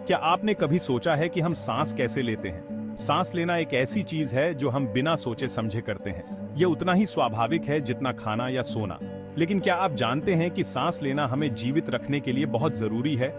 क्या आपने कभी सोचा है कि हम सांस कैसे लेते हैं? सांस लेना एक ऐसी चीज है जो हम बिना सोचे समझे करते हैं। यह उतना ही स्वाभाविक है जितना खाना या सोना। लेकिन क्या आप जानते हैं कि सांस लेना हमें जीवित रखने के लिए बहुत जरूरी है?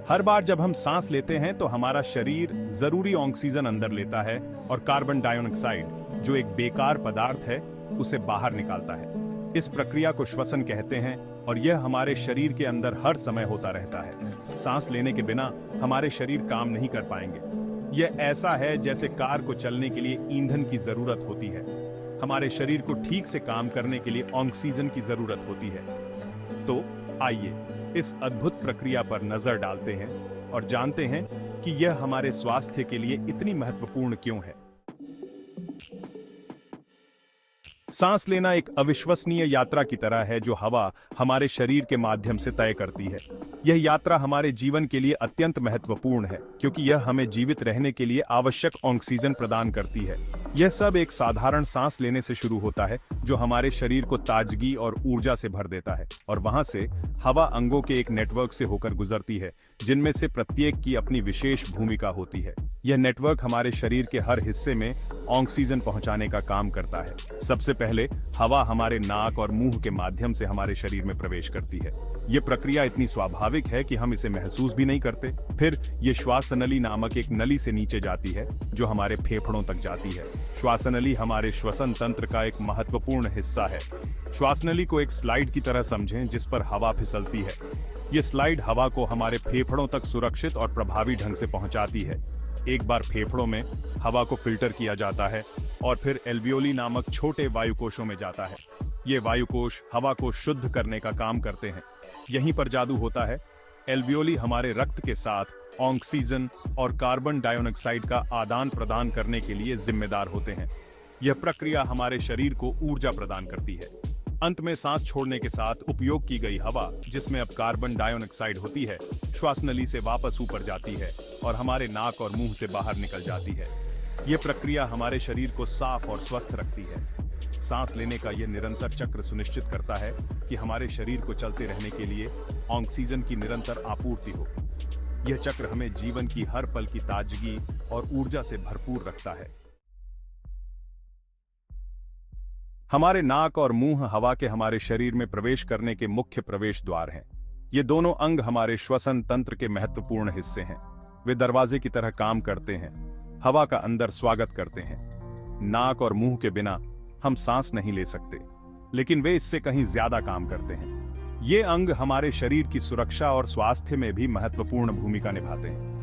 हर बार जब हम सांस लेते हैं तो हमारा शरीर जरूरी ऑक्सीजन अंदर लेता है और कार्बन डाइऑक्साइड, जो एक बेकार पदार्थ है, उसे बाहर निकालता है। इस प्रक्रिया को श्वसन कहते हैं और यह हमारे शरीर के अंदर हर समय होता रहता है। सांस लेने के बिना हमारे शरीर काम नहीं कर पाएंगे। यह ऐसा है जैसे कार को चलने के लिए ईंधन की जरूरत होती है। हमारे शरीर को ठीक से काम करने के लिए ऑक्सीजन की जरूरत होती है। तो आइए इस अद्भुत प्रक्रिया पर नजर डालते हैं और जानते हैं कि यह हमारे स्वास्थ्य के लिए इतनी महत्वपूर्ण क्यों है। सांस लेना एक अविश्वसनीय यात्रा की तरह है जो हवा हमारे शरीर के माध्यम से तय करती है। यह यात्रा हमारे जीवन के लिए अत्यंत महत्वपूर्ण है क्योंकि यह हमें जीवित रहने के लिए आवश्यक ऑक्सीजन प्रदान करती है। यह सब एक साधारण सांस लेने से शुरू होता है जो हमारे शरीर को ताजगी और ऊर्जा से भर देता है और वहां से हवा अंगों के एक नेटवर्क से होकर गुजरती है जिनमें से प्रत्येक की अपनी विशेष भूमिका होती है। यह नेटवर्क हमारे शरीर के हर हिस्से में ऑक्सीजन पहुंचाने का काम करता है। सबसे पहले हवा हमारे नाक और मुंह के माध्यम से हमारे शरीर में प्रवेश करती है। यह प्रक्रिया इतनी स्वाभाविक है कि हम इसे महसूस भी नहीं करते। फिर यह श्वासनली नामक एक नली से नीचे जाती है जो हमारे फेफड़ों तक जाती है। श्वासनली हमारे श्वसन तंत्र का एक महत्वपूर्ण हिस्सा है। श्वासनली को एक स्लाइड की तरह समझें जिस पर हवा फिसलती है। यह स्लाइड हवा को हमारे फेफड़ों तक सुरक्षित और प्रभावी ढंग से पहुंचाती है। एक बार फेफड़ों में हवा को फिल्टर किया जाता है और फिर एल्वियोली नामक छोटे वायुकोशों में जाता है। ये वायुकोश हवा को शुद्ध करने का काम करते हैं। यहीं पर जादू होता है। एल्वियोली हमारे रक्त के साथ ऑक्सीजन और कार्बन डाइऑक्साइड का आदान प्रदान करने के लिए जिम्मेदार होते हैं। यह प्रक्रिया हमारे शरीर को ऊर्जा प्रदान करती है। अंत में सांस छोड़ने के साथ उपयोग की गई हवा, जिसमें अब कार्बन डाइऑक्साइड होती है, श्वासनली से वापस ऊपर जाती है और हमारे नाक और मुंह से बाहर निकल जाती है। यह प्रक्रिया हमारे शरीर को साफ और स्वस्थ रखती है। सांस लेने का यह निरंतर चक्र सुनिश्चित करता है कि हमारे शरीर को चलते रहने के लिए ऑक्सीजन की निरंतर आपूर्ति हो। यह चक्र हमें जीवन की हर पल की ताजगी और ऊर्जा से भरपूर रखता है। हमारे नाक और मुंह हवा के हमारे शरीर में प्रवेश करने के मुख्य प्रवेश द्वार हैं। ये दोनों अंग हमारे श्वसन तंत्र के महत्वपूर्ण हिस्से हैं। वे दरवाजे की तरह काम करते हैं, हवा का अंदर स्वागत करते हैं। नाक और मुंह के बिना हम सांस नहीं ले सकते, लेकिन वे इससे कहीं ज्यादा काम करते हैं। ये अंग हमारे शरीर की सुरक्षा और स्वास्थ्य में भी महत्वपूर्ण भूमिका निभाते हैं।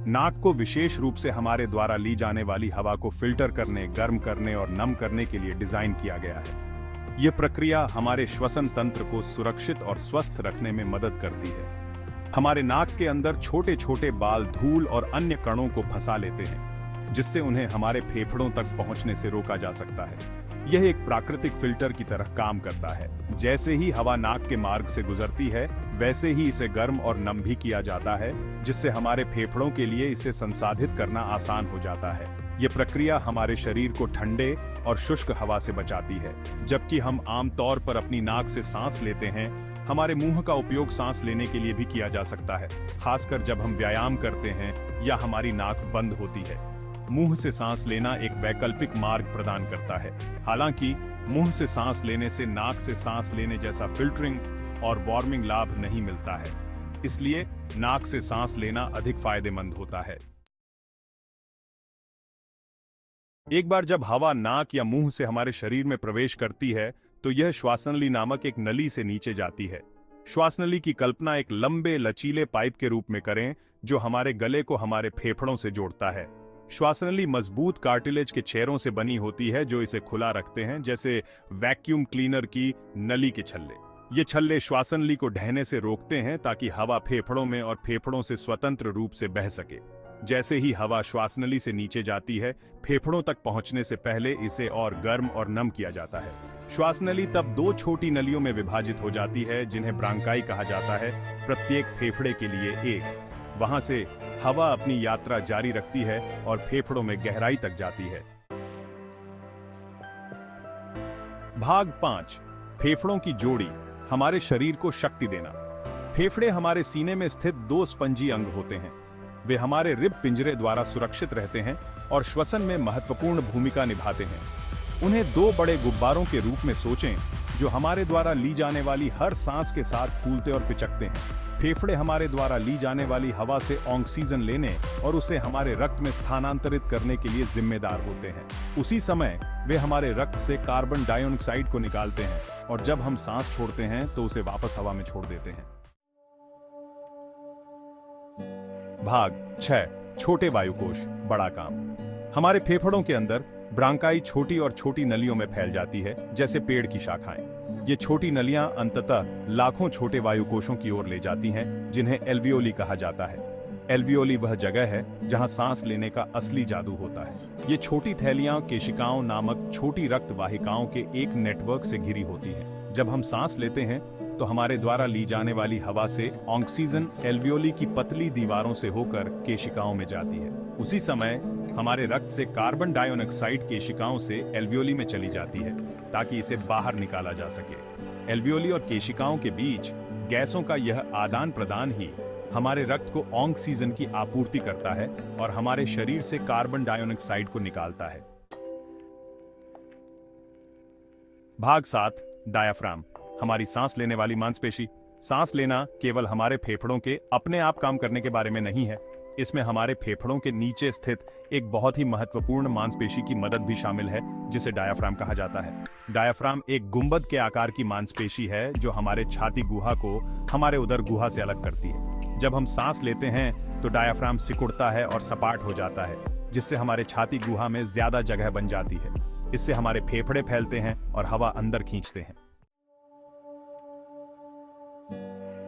नाक को विशेष रूप से हमारे द्वारा ली जाने वाली हवा को फिल्टर करने, गर्म करने और नम करने के लिए डिजाइन किया गया है। यह प्रक्रिया हमारे श्वसन तंत्र को सुरक्षित और स्वस्थ रखने में मदद करती है। हमारे नाक के अंदर छोटे छोटे बाल धूल और अन्य कणों को फंसा लेते हैं, जिससे उन्हें हमारे फेफड़ों तक पहुंचने से रोका जा सकता है। यह एक प्राकृतिक फिल्टर की तरह काम करता है। जैसे ही हवा नाक के मार्ग से गुजरती है, वैसे ही इसे गर्म और नम भी किया जाता है, जिससे हमारे फेफड़ों के लिए इसे संसाधित करना आसान हो जाता है। यह प्रक्रिया हमारे शरीर को ठंडे और शुष्क हवा से बचाती है। जबकि हम आमतौर पर अपनी नाक से सांस लेते हैं, हमारे मुंह का उपयोग सांस लेने के लिए भी किया जा सकता है, खासकर जब हम व्यायाम करते हैं या हमारी नाक बंद होती है। मुंह से सांस लेना एक वैकल्पिक मार्ग प्रदान करता है। हालांकि मुंह से सांस लेने से नाक से सांस लेने जैसा फिल्टरिंग और वार्मिंग लाभ नहीं मिलता है, इसलिए नाक से सांस लेना अधिक फायदेमंद होता है। एक बार जब हवा नाक या मुंह से हमारे शरीर में प्रवेश करती है तो यह श्वासनली नामक एक नली से नीचे जाती है। श्वासनली की कल्पना एक लंबे लचीले पाइप के रूप में करें जो हमारे गले को हमारे फेफड़ों से जोड़ता है। श्वासनली मजबूत कार्टिलेज के छेरों से बनी होती है जो इसे खुला रखते हैं, जैसे वैक्यूम क्लीनर की नली के छल्ले। ये छल्ले श्वासनली को ढहने से रोकते हैं ताकि हवा फेफड़ों में और फेफड़ों से स्वतंत्र रूप से बह सके। जैसे ही हवा श्वासनली से नीचे जाती है, फेफड़ों तक पहुंचने से पहले इसे और गर्म और नम किया जाता है। श्वासनली तब दो छोटी नलियों में विभाजित हो जाती है जिन्हें ब्रांकाई कहा जाता है, प्रत्येक फेफड़े के लिए एक। वहां से हवा अपनी यात्रा जारी रखती है और फेफड़ों में गहराई तक जाती है। भाग 5, फेफड़ों की जोड़ी, हमारे शरीर को शक्ति देना। फेफड़े हमारे सीने में स्थित दो स्पंजी अंग होते हैं। वे हमारे रिब पिंजरे द्वारा सुरक्षित रहते हैं और श्वसन में महत्वपूर्ण भूमिका निभाते हैं। उन्हें दो बड़े गुब्बारों के रूप में सोचें जो हमारे द्वारा ली जाने वाली हर सांस के साथ फूलते और पिचकते हैं। फेफड़े हमारे द्वारा ली जाने वाली हवा से ऑक्सीजन लेने और उसे हमारे रक्त में स्थानांतरित करने के लिए जिम्मेदार होते हैं। उसी समय वे हमारे रक्त से कार्बन डाइऑक्साइड को निकालते हैं और जब हम सांस छोड़ते हैं तो उसे वापस हवा में छोड़ देते हैं। भाग 6, छोटे वायुकोश, बड़ा काम। हमारे फेफड़ों के अंदर ब्रांकाई छोटी और छोटी नलियों में फैल जाती है, जैसे पेड़ की शाखाएं। ये छोटी नलियां अंततः लाखों छोटे वायुकोशों की ओर ले जाती हैं, जिन्हें एल्वियोली कहा जाता है। एल्वियोली वह जगह है जहां सांस लेने का असली जादू होता है। ये छोटी थैलियां केशिकाओं नामक छोटी रक्त वाहिकाओं के एक नेटवर्क से घिरी होती हैं। जब हम सांस लेते हैं तो हमारे द्वारा ली जाने वाली हवा से ऑक्सीजन एल्वियोली की पतली दीवारों से होकर केशिकाओं में जाती है। उसी समय हमारे रक्त से कार्बन डाइऑक्साइड केशिकाओं से एल्वियोली में चली जाती है ताकि इसे बाहर निकाला जा सके। एल्वियोली और केशिकाओं के बीच गैसों का यह आदान प्रदान ही हमारे रक्त को ऑक्सीजन की आपूर्ति करता है और हमारे शरीर से कार्बन डाइऑक्साइड को निकालता है। भाग 7, डायाफ्राम, हमारी सांस लेने वाली मांसपेशी। सांस लेना केवल हमारे फेफड़ों के अपने आप काम करने के बारे में नहीं है। इसमें हमारे फेफड़ों के नीचे स्थित एक बहुत ही महत्वपूर्ण मांसपेशी की मदद भी शामिल है, जिसे डायाफ्राम कहा जाता है। डायाफ्राम एक गुंबद के आकार की मांसपेशी है जो हमारे छाती गुहा को हमारे उदर गुहा से अलग करती है। जब हम सांस लेते हैं तो डायाफ्राम सिकुड़ता है और सपाट हो जाता है, जिससे हमारे छाती गुहा में ज्यादा जगह बन जाती है। इससे हमारे फेफड़े फैलते हैं और हवा अंदर खींचते हैं।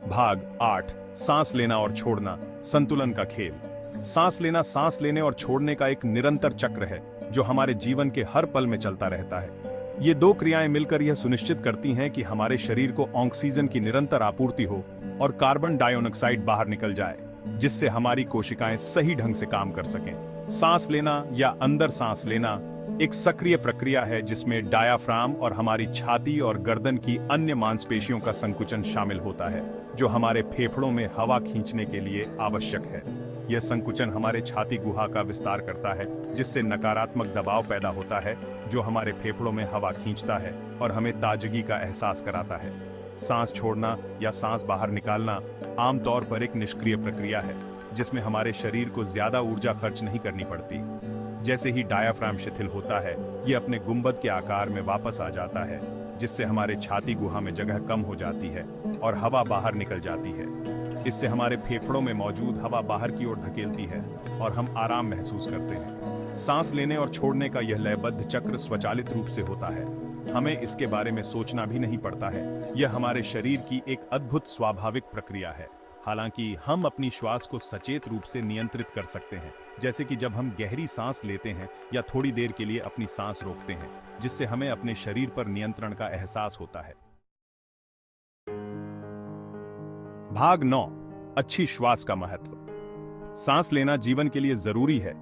भाग 8, सांस लेना और छोड़ना, संतुलन का खेल। सांस लेना सांस लेने और छोड़ने का एक निरंतर चक्र है जो हमारे जीवन के हर पल में चलता रहता है। ये दो क्रियाएं मिलकर यह सुनिश्चित करती हैं कि हमारे शरीर को ऑक्सीजन की निरंतर आपूर्ति हो और कार्बन डाइऑक्साइड बाहर निकल जाए, जिससे हमारी कोशिकाएं सही ढंग से काम कर सकें। सांस लेना या अंदर सांस लेना एक सक्रिय प्रक्रिया है जिसमें डायाफ्राम और हमारी छाती और गर्दन की अन्य मांसपेशियों का संकुचन शामिल होता है, जो हमारे फेफड़ों में हवा खींचने के लिए आवश्यक है। यह संकुचन हमारे छाती गुहा का विस्तार करता है, जिससे नकारात्मक दबाव पैदा होता है जो हमारे फेफड़ों में हवा खींचता है और हमें ताजगी का एहसास कराता है। सांस छोड़ना या सांस बाहर निकालना आमतौर पर एक निष्क्रिय प्रक्रिया है, जिसमें हमारे शरीर को ज्यादा ऊर्जा खर्च नहीं करनी पड़ती। जैसे ही डायाफ्राम शिथिल होता है, ये अपने गुंबद के आकार में वापस आ जाता है, जिससे हमारे छाती गुहा में जगह कम हो जाती है और हवा बाहर निकल जाती है। इससे हमारे फेफड़ों में मौजूद हवा बाहर की ओर धकेलती है और हम आराम महसूस करते हैं। सांस लेने और छोड़ने का यह लयबद्ध चक्र स्वचालित रूप से होता है। हमें इसके बारे में सोचना भी नहीं पड़ता है। यह हमारे शरीर की एक अद्भुत स्वाभाविक प्रक्रिया है। हालांकि हम अपनी श्वास को सचेत रूप से नियंत्रित कर सकते हैं, जैसे कि जब हम गहरी सांस लेते हैं या थोड़ी देर के लिए अपनी सांस रोकते हैं, जिससे हमें अपने शरीर पर नियंत्रण का एहसास होता है। भाग 9, अच्छी श्वास का महत्व। सांस लेना जीवन के लिए जरूरी है,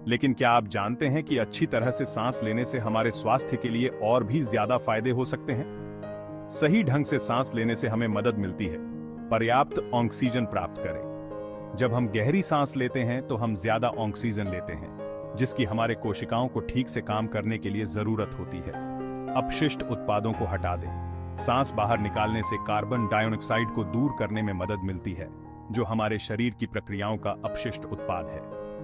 लेकिन क्या आप जानते हैं कि अच्छी तरह से सांस लेने से हमारे स्वास्थ्य के लिए और भी ज्यादा फायदे हो सकते हैं? सही ढंग से सांस लेने से हमें मदद मिलती है पर्याप्त ऑक्सीजन प्राप्त करें। जब हम गहरी सांस लेते हैं तो हम ज्यादा ऑक्सीजन लेते हैं, जिसकी हमारे कोशिकाओं को ठीक से काम करने के लिए जरूरत होती है। अपशिष्ट उत्पादों को हटा दें। सांस बाहर निकालने से कार्बन डाइऑक्साइड को दूर करने में मदद मिलती है, जो हमारे शरीर की प्रक्रियाओं का अपशिष्ट उत्पाद है।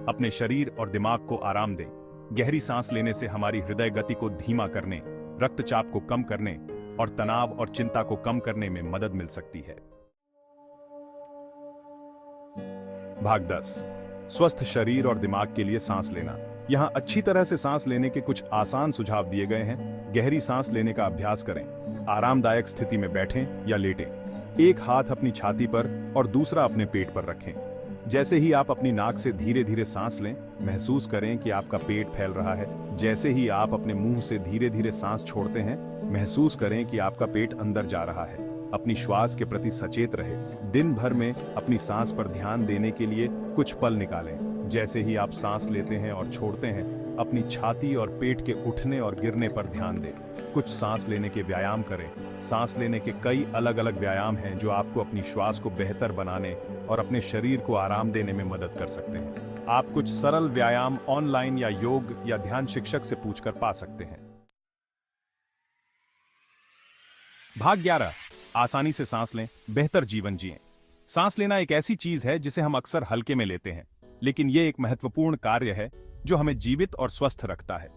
अपने शरीर और दिमाग को आराम दें। गहरी सांस लेने से हमारी हृदय गति को धीमा करने, रक्तचाप को कम करने और तनाव और चिंता को कम करने में मदद मिल सकती है। भाग 10, स्वस्थ शरीर और दिमाग के लिए सांस लेना। यहाँ अच्छी तरह से सांस लेने के कुछ आसान सुझाव दिए गए हैं। गहरी सांस लेने का अभ्यास करें। आरामदायक स्थिति में बैठें या लेटें। एक हाथ अपनी छाती पर और दूसरा अपने पेट पर रखें। जैसे ही आप अपनी नाक से धीरे धीरे सांस लें, महसूस करें कि आपका पेट फैल रहा है। जैसे ही आप अपने मुंह से धीरे धीरे सांस छोड़ते हैं, महसूस करें कि आपका पेट अंदर जा रहा है। अपनी श्वास के प्रति सचेत रहे। दिन भर में अपनी सांस पर ध्यान देने के लिए कुछ पल निकालें। जैसे ही आप सांस लेते हैं और छोड़ते हैं, अपनी छाती और पेट के उठने और गिरने पर ध्यान दें। कुछ सांस लेने के व्यायाम करें। सांस लेने के कई अलग अलग व्यायाम हैं जो आपको अपनी श्वास को बेहतर बनाने और अपने शरीर को आराम देने में मदद कर सकते हैं। आप कुछ सरल व्यायाम ऑनलाइन या योग या ध्यान शिक्षक से पूछकर पा सकते हैं। भाग 11। आसानी से सांस लें, बेहतर जीवन जिएं। सांस लेना एक ऐसी चीज है जिसे हम अक्सर हल्के में लेते हैं, लेकिन यह एक महत्वपूर्ण कार्य है जो हमें जीवित और स्वस्थ रखता है।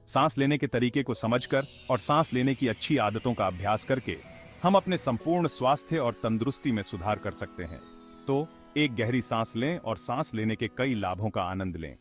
सांस लेने के तरीके को समझकर और सांस लेने की अच्छी आदतों का अभ्यास करके हम अपने संपूर्ण स्वास्थ्य और तंदुरुस्ती में सुधार कर सकते हैं। तो एक गहरी सांस लें और सांस लेने के कई लाभों का आनंद लें।